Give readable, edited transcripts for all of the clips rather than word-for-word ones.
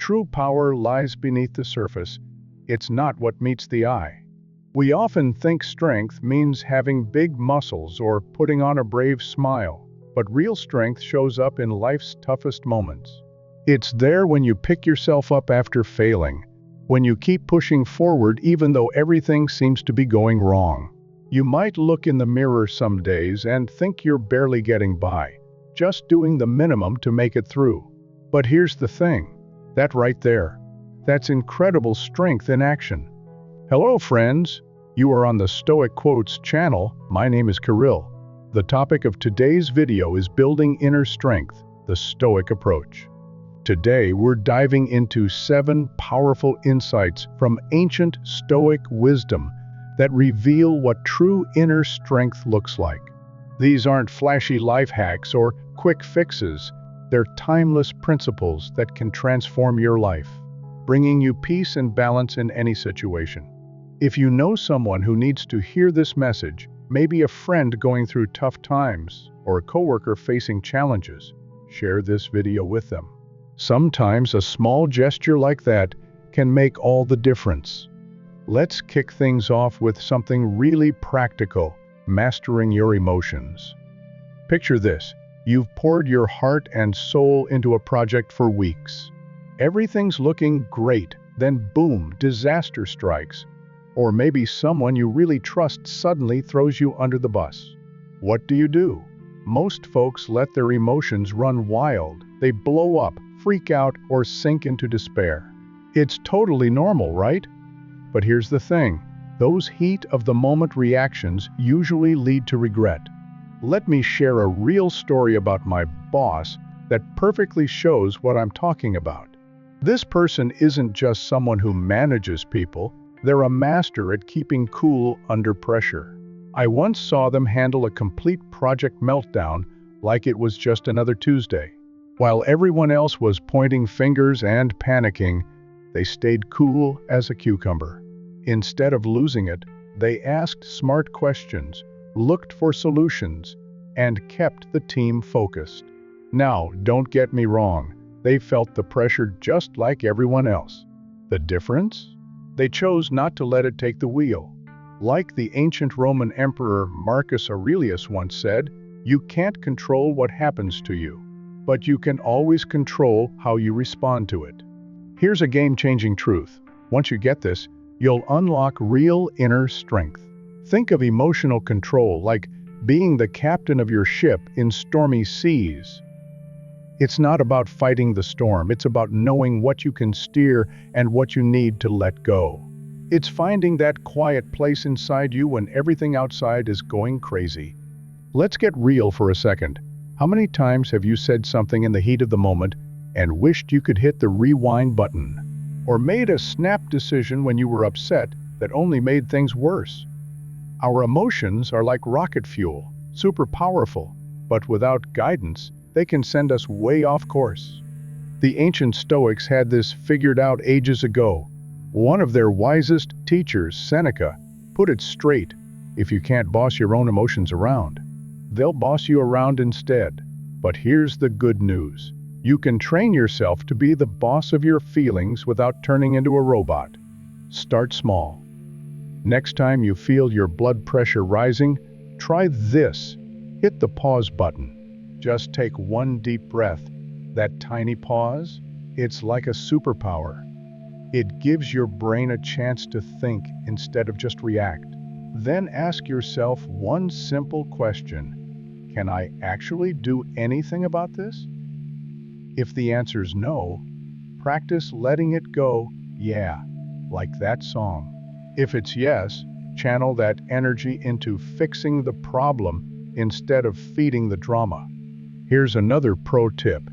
True power lies beneath the surface. It's not what meets the eye. We often think strength means having big muscles or putting on a brave smile, but real strength shows up in life's toughest moments. It's there when you pick yourself up after failing, when you keep pushing forward even though everything seems to be going wrong. You might look in the mirror some days and think you're barely getting by, just doing the minimum to make it through. But here's the thing, that right there, that's incredible strength in action. Hello friends, you are on the Stoic Quotes channel. My name is Kirill. The topic of today's video is building inner strength, the Stoic approach. Today we're diving into 7 powerful insights from ancient Stoic wisdom that reveal what true inner strength looks like. These aren't flashy life hacks or quick fixes. They're timeless principles that can transform your life, bringing you peace and balance in any situation. If you know someone who needs to hear this message, maybe a friend going through tough times or a coworker facing challenges, share this video with them. Sometimes a small gesture like that can make all the difference. Let's kick things off with something really practical, mastering your emotions. Picture this. You've poured your heart and soul into a project for weeks. Everything's looking great, then boom, disaster strikes. Or maybe someone you really trust suddenly throws you under the bus. What do? Most folks let their emotions run wild. They blow up, freak out, or sink into despair. It's totally normal, right? But here's the thing, those heat-of-the-moment reactions usually lead to regret. Let me share a real story about my boss that perfectly shows what I'm talking about. This person isn't just someone who manages people, they're a master at keeping cool under pressure. I once saw them handle a complete project meltdown like it was just another Tuesday. While everyone else was pointing fingers and panicking, they stayed cool as a cucumber. Instead of losing it, they asked smart questions, looked for solutions, and kept the team focused. Now, don't get me wrong, they felt the pressure just like everyone else. The difference? They chose not to let it take the wheel. Like the ancient Roman emperor Marcus Aurelius once said, you can't control what happens to you, but you can always control how you respond to it. Here's a game-changing truth. Once you get this, you'll unlock real inner strength. Think of emotional control like being the captain of your ship in stormy seas. It's not about fighting the storm, it's about knowing what you can steer and what you need to let go. It's finding that quiet place inside you when everything outside is going crazy. Let's get real for a second. How many times have you said something in the heat of the moment and wished you could hit the rewind button? Or made a snap decision when you were upset that only made things worse? Our emotions are like rocket fuel, super powerful, but without guidance, they can send us way off course. The ancient Stoics had this figured out ages ago. One of their wisest teachers, Seneca, put it straight, if you can't boss your own emotions around, they'll boss you around instead. But here's the good news. You can train yourself to be the boss of your feelings without turning into a robot. Start small. Next time you feel your blood pressure rising, try this. Hit the pause button. Just take one deep breath. That tiny pause, it's like a superpower. It gives your brain a chance to think instead of just react. Then ask yourself one simple question. Can I actually do anything about this? If the answer's no, practice letting it go, yeah, like that song. If it's yes, channel that energy into fixing the problem instead of feeding the drama. Here's another pro tip.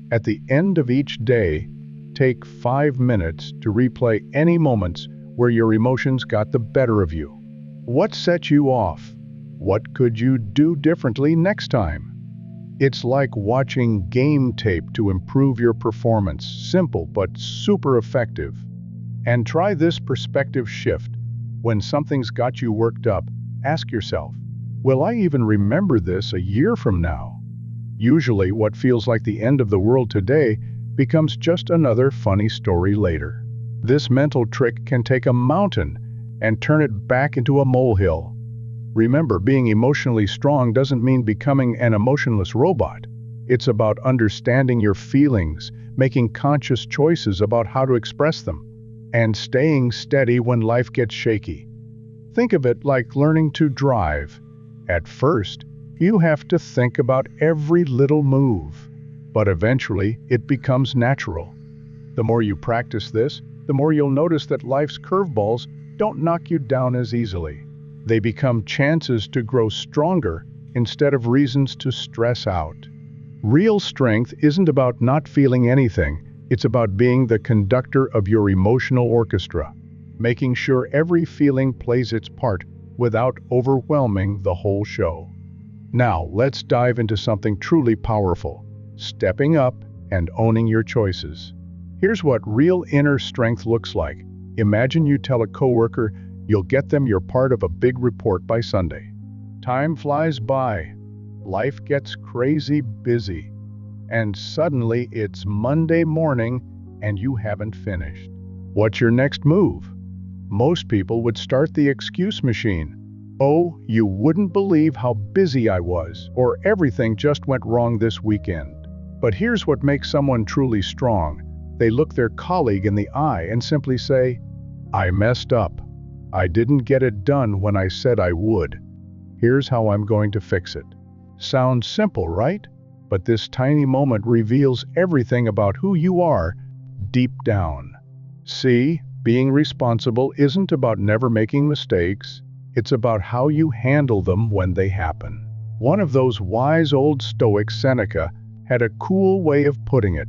At the end of each day, take 5 minutes to replay any moments where your emotions got the better of you. What set you off? What could you do differently next time? It's like watching game tape to improve your performance. Simple but super effective. And try this perspective shift. When something's got you worked up, ask yourself, will I even remember this a year from now? Usually what feels like the end of the world today becomes just another funny story later. This mental trick can take a mountain and turn it back into a molehill. Remember, being emotionally strong doesn't mean becoming an emotionless robot. It's about understanding your feelings, making conscious choices about how to express them, and staying steady when life gets shaky. Think of it like learning to drive. At first, you have to think about every little move, but eventually it becomes natural. The more you practice this, the more you'll notice that life's curveballs don't knock you down as easily. They become chances to grow stronger instead of reasons to stress out. Real strength isn't about not feeling anything, it's about being the conductor of your emotional orchestra, making sure every feeling plays its part without overwhelming the whole show. Now, let's dive into something truly powerful: stepping up and owning your choices. Here's what real inner strength looks like. Imagine you tell a coworker you'll get them your part of a big report by Sunday. Time flies by, life gets crazy busy, and suddenly it's Monday morning and you haven't finished. What's your next move? Most people would start the excuse machine. Oh, you wouldn't believe how busy I was, or everything just went wrong this weekend. But here's what makes someone truly strong. They look their colleague in the eye and simply say, "I messed up. I didn't get it done when I said I would. Here's how I'm going to fix it." Sounds simple, right? But this tiny moment reveals everything about who you are deep down. See, being responsible isn't about never making mistakes. It's about how you handle them when they happen. One of those wise old Stoics, Seneca, had a cool way of putting it.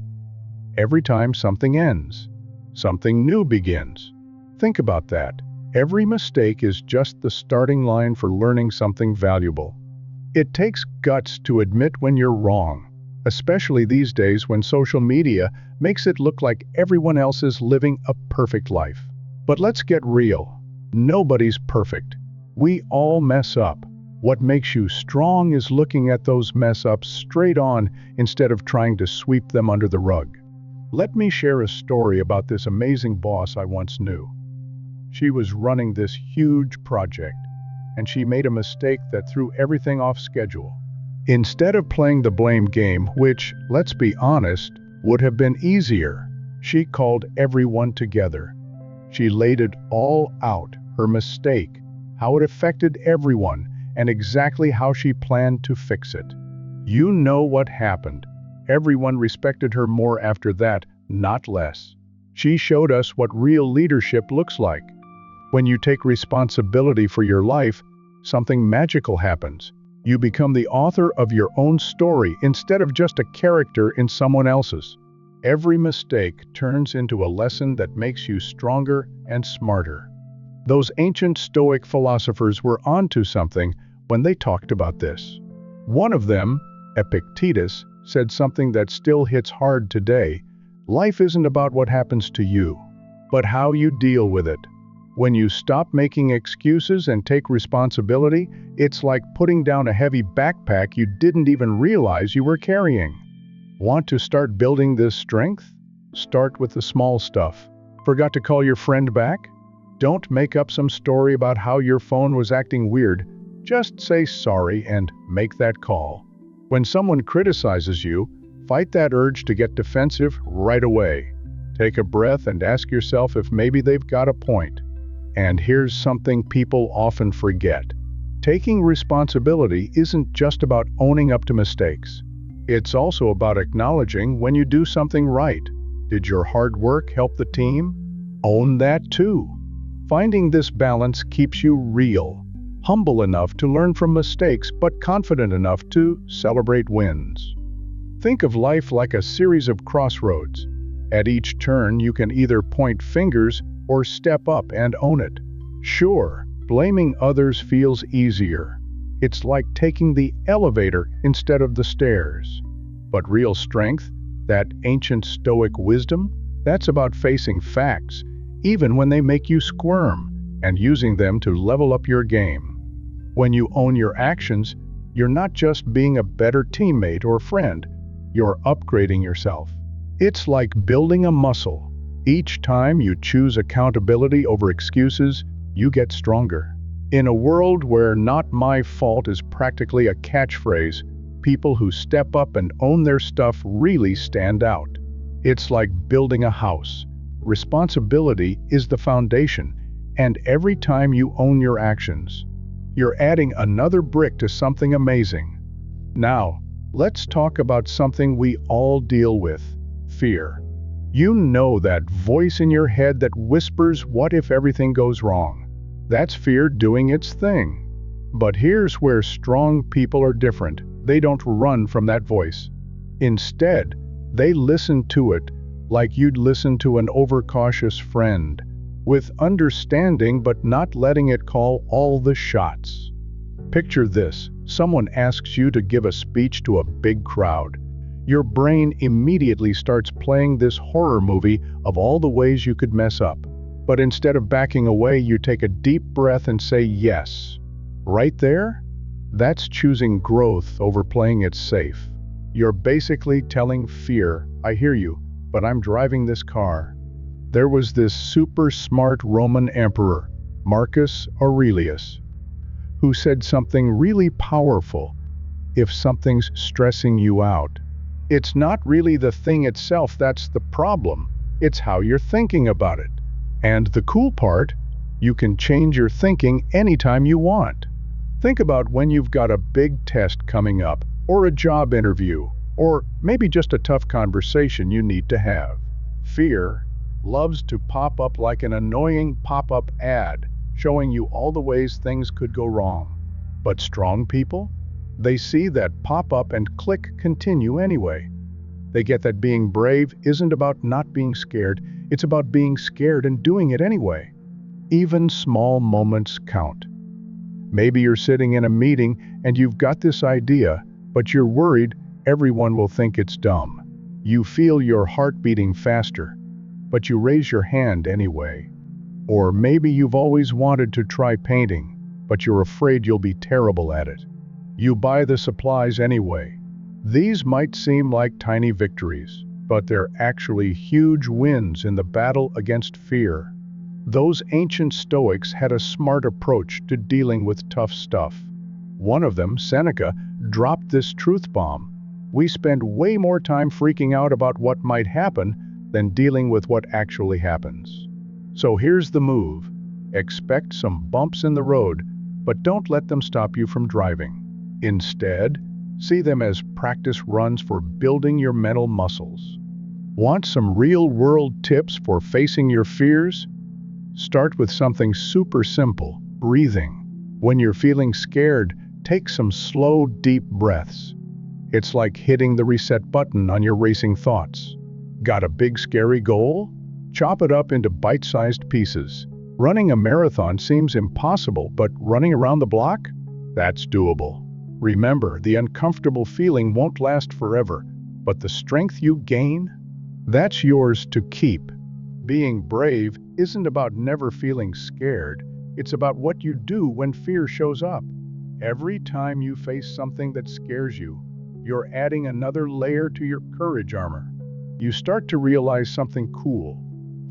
Every time something ends, something new begins. Think about that. Every mistake is just the starting line for learning something valuable. It takes guts to admit when you're wrong, especially these days when social media makes it look like everyone else is living a perfect life. But let's get real. Nobody's perfect. We all mess up. What makes you strong is looking at those mess-ups straight on instead of trying to sweep them under the rug. Let me share a story about this amazing boss I once knew. She was running this huge project, and she made a mistake that threw everything off schedule. Instead of playing the blame game, which, let's be honest, would have been easier, she called everyone together. She laid it all out, her mistake, how it affected everyone, and exactly how she planned to fix it. You know what happened. Everyone respected her more after that, not less. She showed us what real leadership looks like. When you take responsibility for your life, something magical happens. You become the author of your own story instead of just a character in someone else's. Every mistake turns into a lesson that makes you stronger and smarter. Those ancient Stoic philosophers were onto something when they talked about this. One of them, Epictetus, said something that still hits hard today. Life isn't about what happens to you, but how you deal with it. When you stop making excuses and take responsibility, it's like putting down a heavy backpack you didn't even realize you were carrying. Want to start building this strength? Start with the small stuff. Forgot to call your friend back? Don't make up some story about how your phone was acting weird. Just say sorry and make that call. When someone criticizes you, fight that urge to get defensive right away. Take a breath and ask yourself if maybe they've got a point. And here's something people often forget. Taking responsibility isn't just about owning up to mistakes. It's also about acknowledging when you do something right. Did your hard work help the team? Own that too. Finding this balance keeps you real, humble enough to learn from mistakes, but confident enough to celebrate wins. Think of life like a series of crossroads. At each turn, you can either point fingers or step up and own it. Sure, blaming others feels easier. It's like taking the elevator instead of the stairs. But real strength, that ancient Stoic wisdom, that's about facing facts, even when they make you squirm, and using them to level up your game. When you own your actions, you're not just being a better teammate or friend, you're upgrading yourself. It's like building a muscle. Each time you choose accountability over excuses, you get stronger. In a world where "not my fault" is practically a catchphrase, people who step up and own their stuff really stand out. It's like building a house. Responsibility is the foundation, and every time you own your actions, you're adding another brick to something amazing. Now, let's talk about something we all deal with: fear. You know that voice in your head that whispers, "What if everything goes wrong?" That's fear doing its thing. But here's where strong people are different. They don't run from that voice. Instead, they listen to it like you'd listen to an overcautious friend, with understanding but not letting it call all the shots. Picture this: someone asks you to give a speech to a big crowd. Your brain immediately starts playing this horror movie of all the ways you could mess up. But instead of backing away, you take a deep breath and say yes. Right there? That's choosing growth over playing it safe. You're basically telling fear, "I hear you, but I'm driving this car." There was this super smart Roman emperor, Marcus Aurelius, who said something really powerful. If something's stressing you out, it's not really the thing itself that's the problem. It's how you're thinking about it. And the cool part, you can change your thinking anytime you want. Think about when you've got a big test coming up, or a job interview, or maybe just a tough conversation you need to have. Fear loves to pop up like an annoying pop-up ad, showing you all the ways things could go wrong. But strong people? They see that pop-up and click continue anyway. They get that being brave isn't about not being scared, it's about being scared and doing it anyway. Even small moments count. Maybe you're sitting in a meeting and you've got this idea, but you're worried everyone will think it's dumb. You feel your heart beating faster, but you raise your hand anyway. Or maybe you've always wanted to try painting, but you're afraid you'll be terrible at it. You buy the supplies anyway. These might seem like tiny victories, but they're actually huge wins in the battle against fear. Those ancient Stoics had a smart approach to dealing with tough stuff. One of them, Seneca, dropped this truth bomb: we spend way more time freaking out about what might happen than dealing with what actually happens. So here's the move. Expect some bumps in the road, but don't let them stop you from driving. Instead, see them as practice runs for building your mental muscles. Want some real-world tips for facing your fears? Start with something super simple: breathing. When you're feeling scared, take some slow, deep breaths. It's like hitting the reset button on your racing thoughts. Got a big, scary goal? Chop it up into bite-sized pieces. Running a marathon seems impossible, but running around the block? That's doable. Remember, the uncomfortable feeling won't last forever, but the strength you gain? That's yours to keep. Being brave isn't about never feeling scared. It's about what you do when fear shows up. Every time you face something that scares you, you're adding another layer to your courage armor. You start to realize something cool.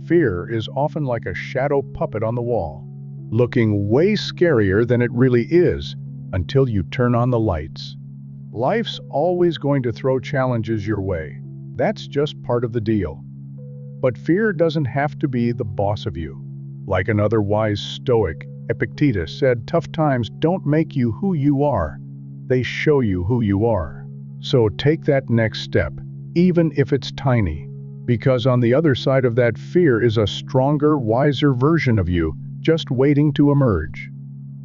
Fear is often like a shadow puppet on the wall, looking way scarier than it really is until you turn on the lights. Life's always going to throw challenges your way. That's just part of the deal. But fear doesn't have to be the boss of you. Like another wise Stoic, Epictetus, said, tough times don't make you who you are. They show you who you are. So take that next step, even if it's tiny, because on the other side of that fear is a stronger, wiser version of you, just waiting to emerge.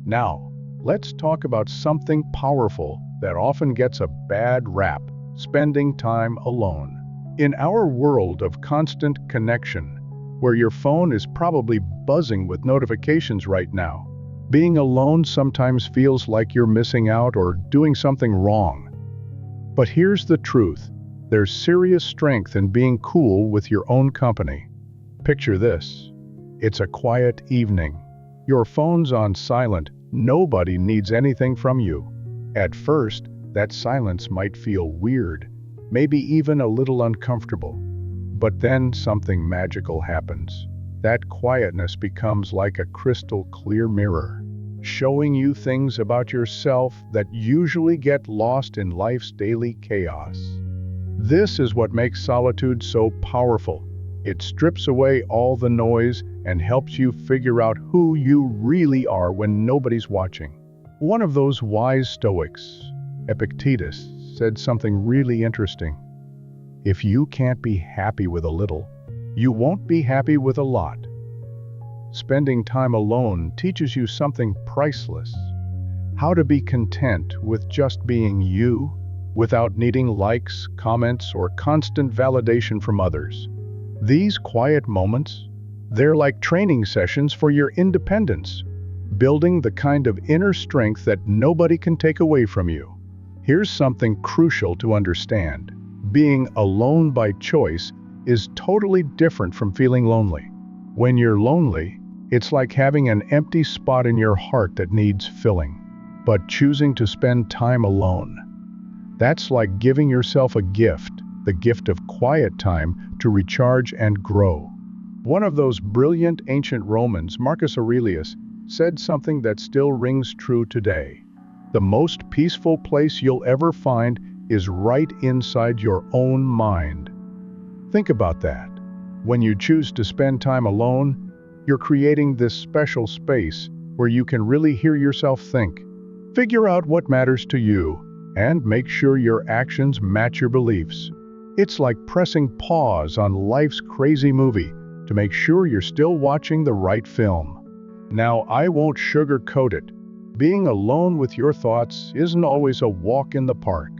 Now, let's talk about something powerful that often gets a bad rap: spending time alone. In our world of constant connection, where your phone is probably buzzing with notifications right now, being alone sometimes feels like you're missing out or doing something wrong. But here's the truth: there's serious strength in being cool with your own company. Picture this. It's a quiet evening. Your phone's on silent. Nobody needs anything from you. At first, that silence might feel weird, maybe even a little uncomfortable. But then something magical happens. That quietness becomes like a crystal clear mirror, showing you things about yourself that usually get lost in life's daily chaos. This is what makes solitude so powerful. It strips away all the noise and helps you figure out who you really are when nobody's watching. One of those wise Stoics, Epictetus, said something really interesting. If you can't be happy with a little, you won't be happy with a lot. Spending time alone teaches you something priceless. How to be content with just being you, without needing likes, comments, or constant validation from others. These quiet moments, they're like training sessions for your independence, building the kind of inner strength that nobody can take away from you. Here's something crucial to understand. Being alone by choice is totally different from feeling lonely. When you're lonely, it's like having an empty spot in your heart that needs filling. But choosing to spend time alone, that's like giving yourself a gift, the gift of quiet time to recharge and grow. One of those brilliant ancient Romans, Marcus Aurelius, said something that still rings true today. The most peaceful place you'll ever find is right inside your own mind. Think about that. When you choose to spend time alone, you're creating this special space where you can really hear yourself think. Figure out what matters to you, and make sure your actions match your beliefs. It's like pressing pause on life's crazy movie to make sure you're still watching the right film. Now, I won't sugarcoat it. Being alone with your thoughts isn't always a walk in the park.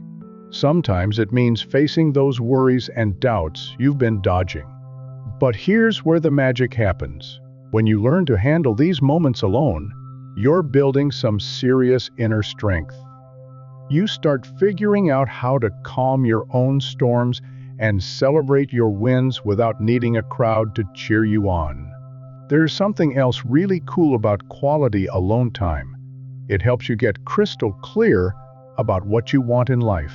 Sometimes it means facing those worries and doubts you've been dodging. But here's where the magic happens. When you learn to handle these moments alone, you're building some serious inner strength. You start figuring out how to calm your own storms and celebrate your wins without needing a crowd to cheer you on. There's something else really cool about quality alone time. It helps you get crystal clear about what you want in life.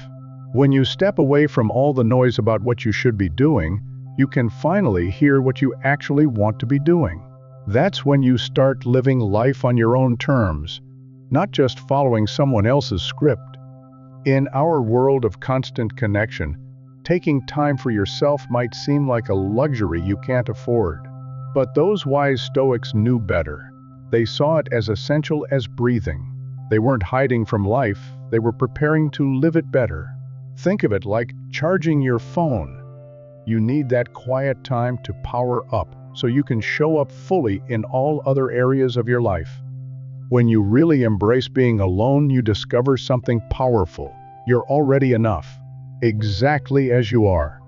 When you step away from all the noise about what you should be doing, you can finally hear what you actually want to be doing. That's when you start living life on your own terms, not just following someone else's script. In our world of constant connection, taking time for yourself might seem like a luxury you can't afford. But those wise Stoics knew better. They saw it as essential as breathing. They weren't hiding from life, they were preparing to live it better. Think of it like charging your phone. You need that quiet time to power up so you can show up fully in all other areas of your life. When you really embrace being alone, you discover something powerful. You're already enough, exactly as you are.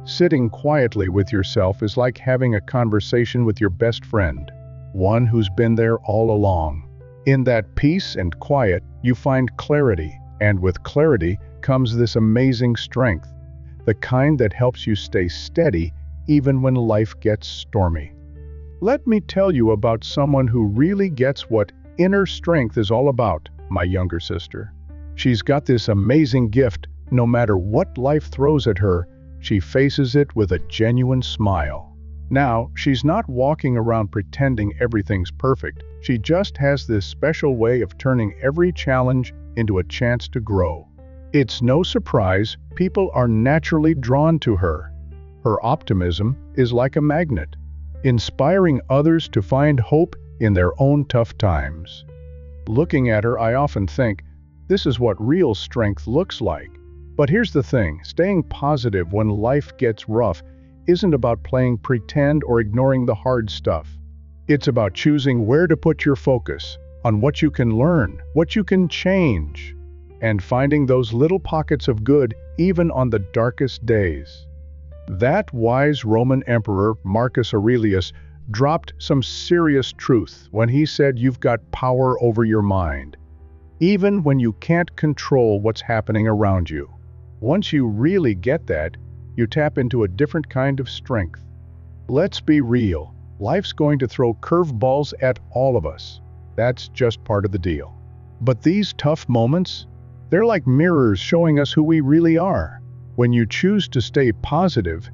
Sitting quietly with yourself is like having a conversation with your best friend, one who's been there all along. In that peace and quiet, you find clarity, and with clarity comes this amazing strength, the kind that helps you stay steady even when life gets stormy. Let me tell you about someone who really gets what inner strength is all about, my younger sister. She's got this amazing gift. No matter what life throws at her, she faces it with a genuine smile. Now, she's not walking around pretending everything's perfect. She just has this special way of turning every challenge into a chance to grow. It's no surprise people are naturally drawn to her. Her optimism is like a magnet, inspiring others to find hope in their own tough times. Looking at her, I often think, this is what real strength looks like. But here's the thing, staying positive when life gets rough isn't about playing pretend or ignoring the hard stuff. It's about choosing where to put your focus, on what you can learn, what you can change, and finding those little pockets of good even on the darkest days. That wise Roman emperor, Marcus Aurelius, dropped some serious truth when he said you've got power over your mind, even when you can't control what's happening around you. Once you really get that, you tap into a different kind of strength. Let's be real, life's going to throw curveballs at all of us. That's just part of the deal. But these tough moments, they're like mirrors showing us who we really are. When you choose to stay positive,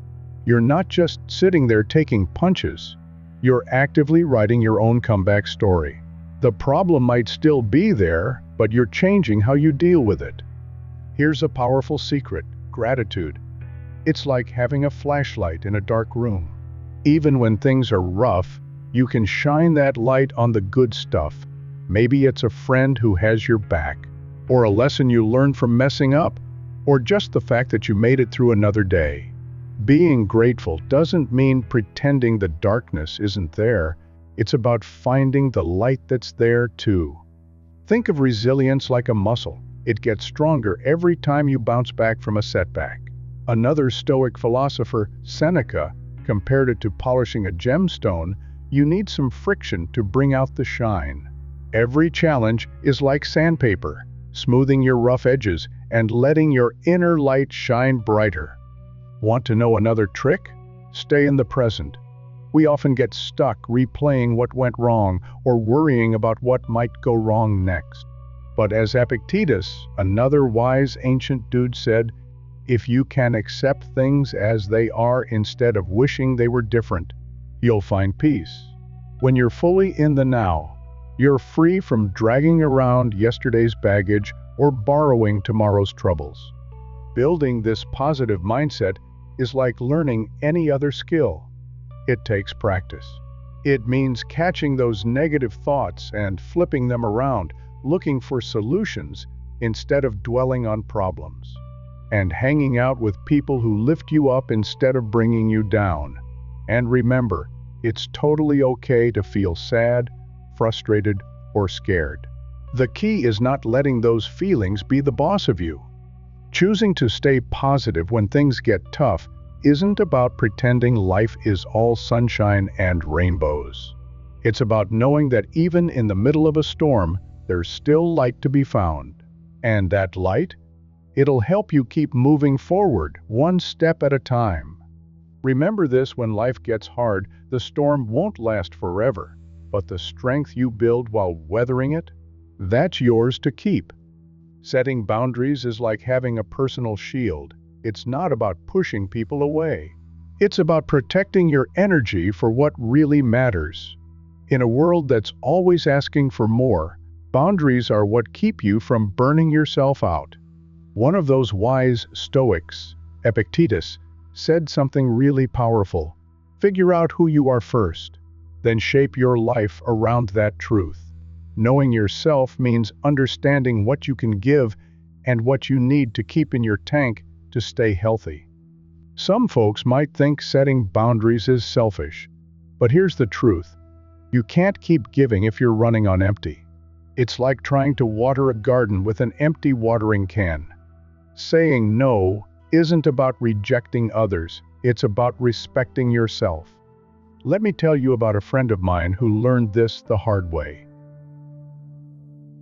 You're not just sitting there taking punches. You're actively writing your own comeback story. The problem might still be there, but you're changing how you deal with it. Here's a powerful secret: gratitude. It's like having a flashlight in a dark room. Even when things are rough, you can shine that light on the good stuff. Maybe it's a friend who has your back, or a lesson you learned from messing up, or just the fact that you made it through another day. Being grateful doesn't mean pretending the darkness isn't there. It's about finding the light that's there too. Think of resilience like a muscle. It gets stronger every time you bounce back from a setback. Another Stoic philosopher, Seneca, compared it to polishing a gemstone. You need some friction to bring out the shine. Every challenge is like sandpaper, smoothing your rough edges and letting your inner light shine brighter. Want to know another trick? Stay in the present. We often get stuck replaying what went wrong or worrying about what might go wrong next. But as Epictetus, another wise ancient dude, said, if you can accept things as they are instead of wishing they were different, you'll find peace. When you're fully in the now, you're free from dragging around yesterday's baggage or borrowing tomorrow's troubles. Building this positive mindset is like learning any other skill. It takes practice. It means catching those negative thoughts and flipping them around, looking for solutions instead of dwelling on problems, and hanging out with people who lift you up instead of bringing you down. And remember, it's totally okay to feel sad, frustrated, or scared. The key is not letting those feelings be the boss of you. Choosing to stay positive when things get tough isn't about pretending life is all sunshine and rainbows. It's about knowing that even in the middle of a storm, there's still light to be found. And that light? It'll help you keep moving forward, one step at a time. Remember this: when life gets hard, the storm won't last forever, but the strength you build while weathering it, that's yours to keep. Setting boundaries is like having a personal shield. It's not about pushing people away. It's about protecting your energy for what really matters. In a world that's always asking for more, boundaries are what keep you from burning yourself out. One of those wise Stoics, Epictetus, said something really powerful. Figure out who you are first, then shape your life around that truth. Knowing yourself means understanding what you can give and what you need to keep in your tank to stay healthy. Some folks might think setting boundaries is selfish, but here's the truth. You can't keep giving if you're running on empty. It's like trying to water a garden with an empty watering can. Saying no isn't about rejecting others, it's about respecting yourself. Let me tell you about a friend of mine who learned this the hard way.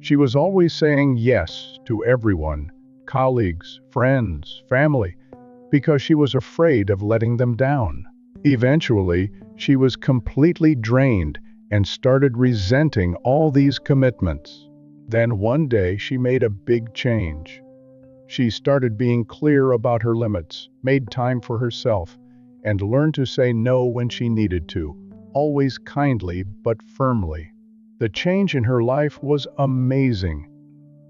She was always saying yes to everyone, colleagues, friends, family, because she was afraid of letting them down. Eventually, she was completely drained and started resenting all these commitments. Then one day she made a big change. She started being clear about her limits, made time for herself, and learned to say no when she needed to, always kindly but firmly. The change in her life was amazing.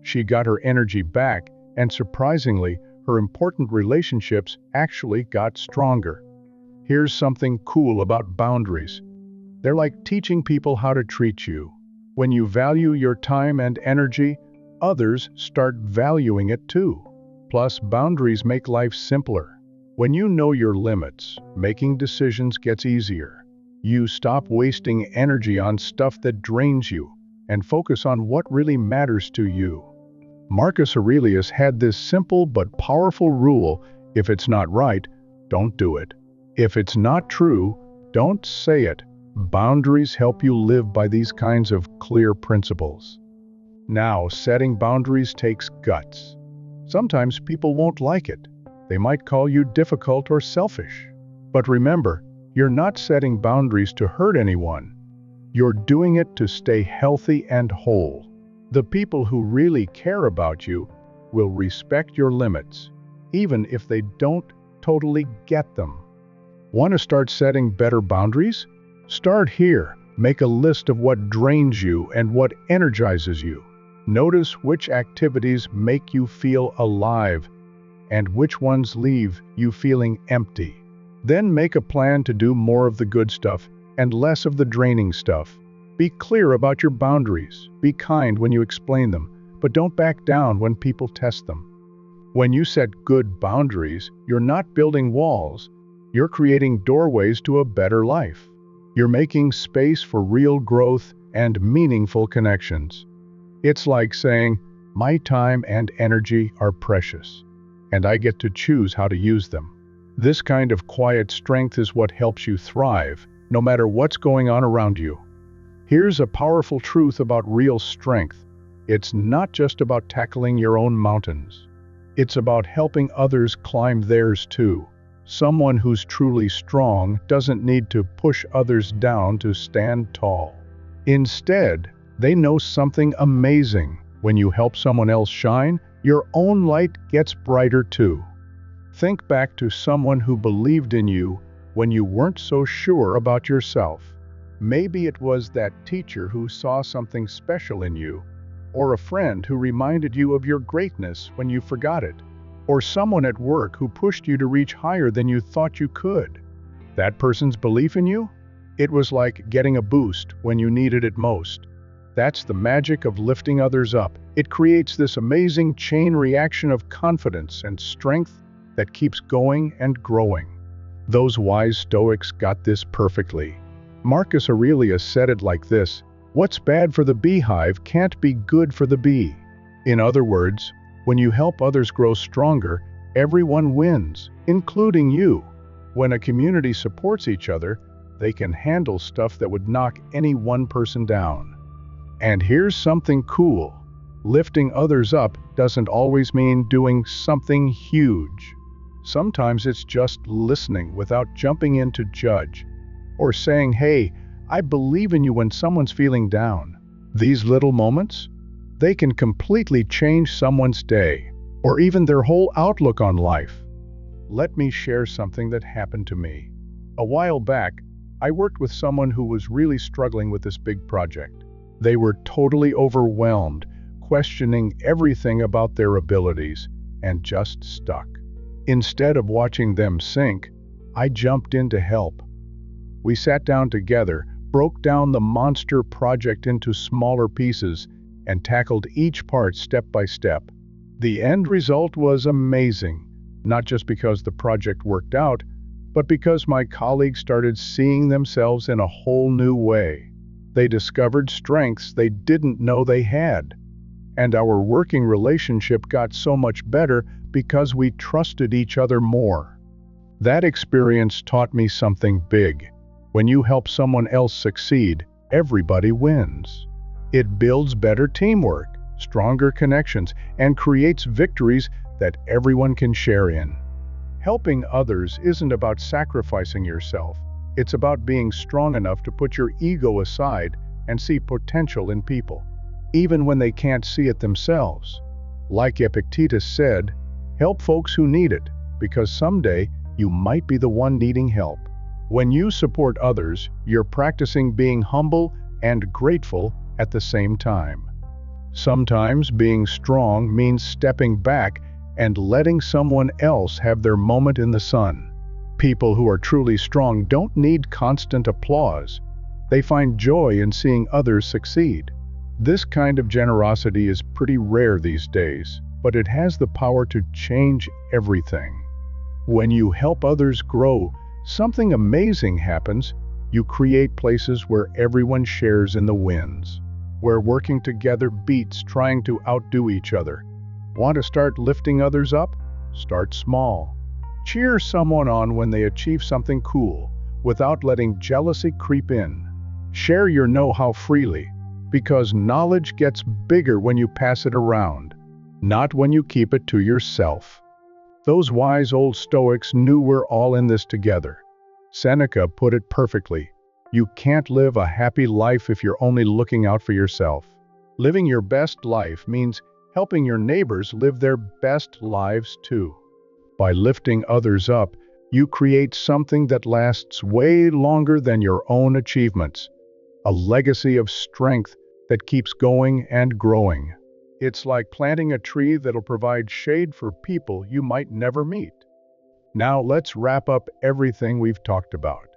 She got her energy back, and surprisingly, her important relationships actually got stronger. Here's something cool about boundaries. They're like teaching people how to treat you. When you value your time and energy, others start valuing it too. Plus, boundaries make life simpler. When you know your limits, making decisions gets easier. You stop wasting energy on stuff that drains you and focus on what really matters to you. Marcus Aurelius had this simple but powerful rule: if it's not right, don't do it. If it's not true, don't say it. Boundaries help you live by these kinds of clear principles. Now, setting boundaries takes guts. Sometimes people won't like it. They might call you difficult or selfish. But remember, you're not setting boundaries to hurt anyone. You're doing it to stay healthy and whole. The people who really care about you will respect your limits, even if they don't totally get them. Want to start setting better boundaries? Start here. Make a list of what drains you and what energizes you. Notice which activities make you feel alive and which ones leave you feeling empty. Then make a plan to do more of the good stuff and less of the draining stuff. Be clear about your boundaries. Be kind when you explain them, but don't back down when people test them. When you set good boundaries, you're not building walls. You're creating doorways to a better life. You're making space for real growth and meaningful connections. It's like saying, my time and energy are precious, and I get to choose how to use them. This kind of quiet strength is what helps you thrive, no matter what's going on around you. Here's a powerful truth about real strength. It's not just about tackling your own mountains. It's about helping others climb theirs too. Someone who's truly strong doesn't need to push others down to stand tall. Instead, they know something amazing. When you help someone else shine, your own light gets brighter too. Think back to someone who believed in you when you weren't so sure about yourself. Maybe it was that teacher who saw something special in you, or a friend who reminded you of your greatness when you forgot it, or someone at work who pushed you to reach higher than you thought you could. That person's belief in you? It was like getting a boost when you needed it most. That's the magic of lifting others up. It creates this amazing chain reaction of confidence and strength that keeps going and growing. Those wise Stoics got this perfectly. Marcus Aurelius said it like this: "What's bad for the beehive can't be good for the bee." In other words, when you help others grow stronger, everyone wins, including you. When a community supports each other, they can handle stuff that would knock any one person down. And here's something cool. Lifting others up doesn't always mean doing something huge. Sometimes it's just listening without jumping in to judge, or saying, "Hey, I believe in you," when someone's feeling down. These little moments, they can completely change someone's day, or even their whole outlook on life. Let me share something that happened to me. A while back, I worked with someone who was really struggling with this big project. They were totally overwhelmed, questioning everything about their abilities, and just stuck. Instead of watching them sink, I jumped in to help. We sat down together, broke down the monster project into smaller pieces, and tackled each part step by step. The end result was amazing, not just because the project worked out, but because my colleagues started seeing themselves in a whole new way. They discovered strengths they didn't know they had. And our working relationship got so much better because we trusted each other more. That experience taught me something big. When you help someone else succeed, everybody wins. It builds better teamwork, stronger connections, and creates victories that everyone can share in. Helping others isn't about sacrificing yourself. It's about being strong enough to put your ego aside and see potential in people, even when they can't see it themselves. Like Epictetus said, help folks who need it, because someday you might be the one needing help. When you support others, you're practicing being humble and grateful at the same time. Sometimes being strong means stepping back and letting someone else have their moment in the sun. People who are truly strong don't need constant applause. They find joy in seeing others succeed. This kind of generosity is pretty rare these days, but it has the power to change everything. When you help others grow, something amazing happens. You create places where everyone shares in the wins, where working together beats trying to outdo each other. Want to start lifting others up? Start small. Cheer someone on when they achieve something cool, without letting jealousy creep in. Share your know-how freely, because knowledge gets bigger when you pass it around, not when you keep it to yourself. Those wise old Stoics knew we're all in this together. Seneca put it perfectly: you can't live a happy life if you're only looking out for yourself. Living your best life means helping your neighbors live their best lives too. By lifting others up, you create something that lasts way longer than your own achievements, a legacy of strength that keeps going and growing. It's like planting a tree that'll provide shade for people you might never meet. Now let's wrap up everything we've talked about.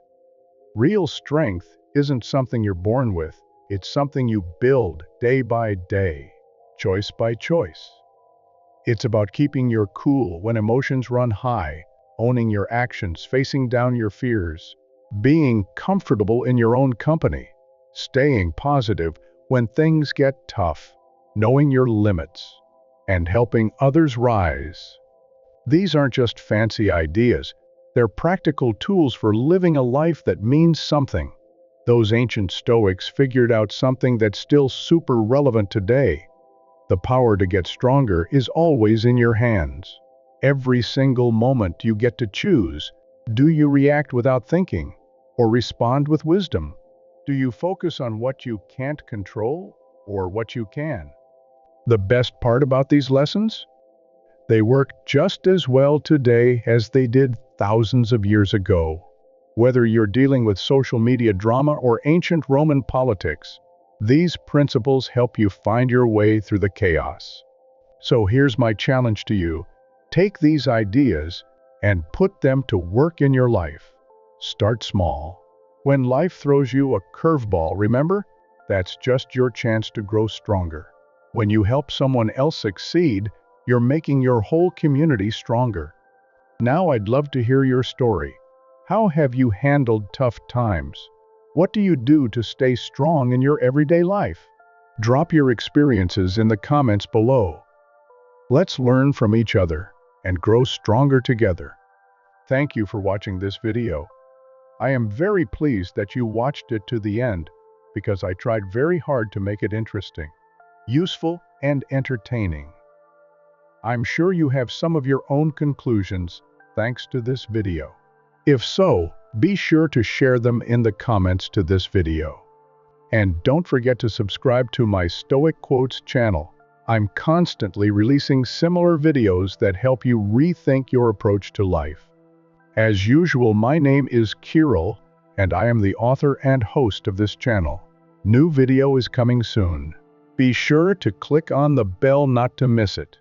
Real strength isn't something you're born with, it's something you build day by day, choice by choice. It's about keeping your cool when emotions run high, owning your actions, facing down your fears, being comfortable in your own company, staying positive when things get tough, knowing your limits, and helping others rise. These aren't just fancy ideas, they're practical tools for living a life that means something. Those ancient Stoics figured out something that's still super relevant today. The power to get stronger is always in your hands. Every single moment you get to choose. Do you react without thinking, or respond with wisdom? Do you focus on what you can't control, or what you can? The best part about these lessons? They work just as well today as they did thousands of years ago. Whether you're dealing with social media drama or ancient Roman politics, these principles help you find your way through the chaos. So here's my challenge to you. Take these ideas and put them to work in your life. Start small. When life throws you a curveball, remember, that's just your chance to grow stronger. When you help someone else succeed, you're making your whole community stronger. Now I'd love to hear your story. How have you handled tough times? What do you do to stay strong in your everyday life? Drop your experiences in the comments below. Let's learn from each other and grow stronger together. Thank you for watching this video. I am very pleased that you watched it to the end because I tried very hard to make it interesting, useful, and entertaining. I'm sure you have some of your own conclusions thanks to this video. If so, be sure to share them in the comments to this video. And don't forget to subscribe to my Stoic Quotes channel. I'm constantly releasing similar videos that help you rethink your approach to life. As usual, my name is Kirill, and I am the author and host of this channel. New video is coming soon. Be sure to click on the bell not to miss it.